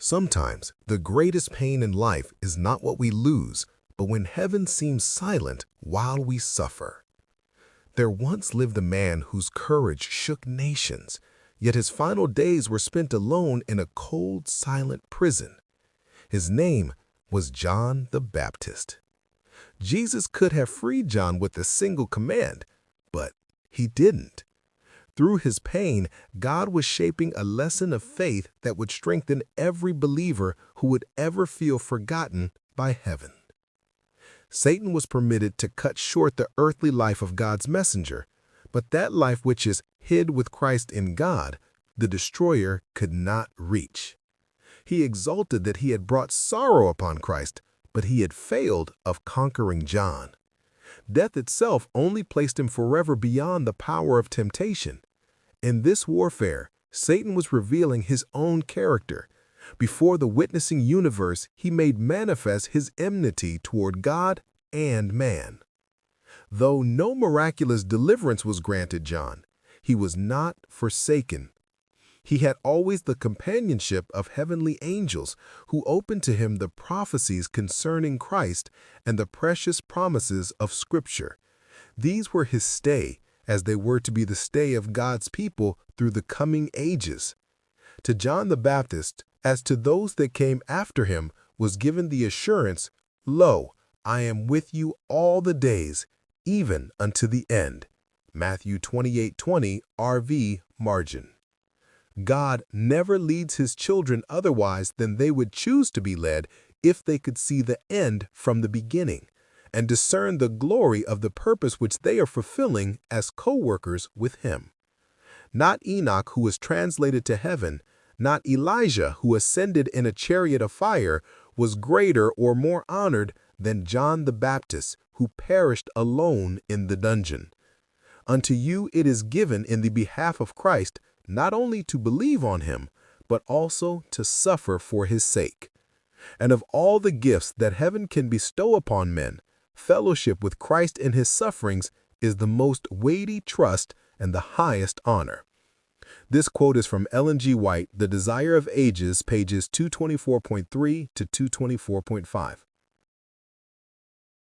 Sometimes the greatest pain in life is not what we lose, but when heaven seems silent while we suffer. There once lived a man whose courage shook nations, yet his final days were spent alone in a cold, silent prison. His name was John the Baptist. Jesus could have freed John with a single command, but he didn't. Through his pain, God was shaping a lesson of faith that would strengthen every believer who would ever feel forgotten by heaven. Satan was permitted to cut short the earthly life of God's messenger, but that life which is hid with Christ in God, the destroyer could not reach. He exulted that he had brought sorrow upon Christ, but he had failed of conquering John. Death itself only placed him forever beyond the power of temptation. In this warfare, Satan was revealing his own character. Before the witnessing universe, he made manifest his enmity toward God and man. Though no miraculous deliverance was granted John, he was not forsaken. He had always the companionship of heavenly angels who opened to him the prophecies concerning Christ and the precious promises of Scripture. These were his stay, as they were to be the stay of God's people through the coming ages. To John the Baptist, as to those that came after him, was given the assurance, "Lo, I am with you all the days, even unto the end." Matthew 28:20 RV margin. God never leads his children otherwise than they would choose to be led if they could see the end from the beginning and discern the glory of the purpose which they are fulfilling as co-workers with him. Not Enoch, who was translated to heaven, not Elijah, who ascended in a chariot of fire, was greater or more honored than John the Baptist, who perished alone in the dungeon. Unto you it is given in the behalf of Christ not only to believe on him, but also to suffer for his sake. And of all the gifts that heaven can bestow upon men, fellowship with Christ in his sufferings is the most weighty trust and the highest honor. This quote is from Ellen G. White, The Desire of Ages, pages 224.3 to 224.5.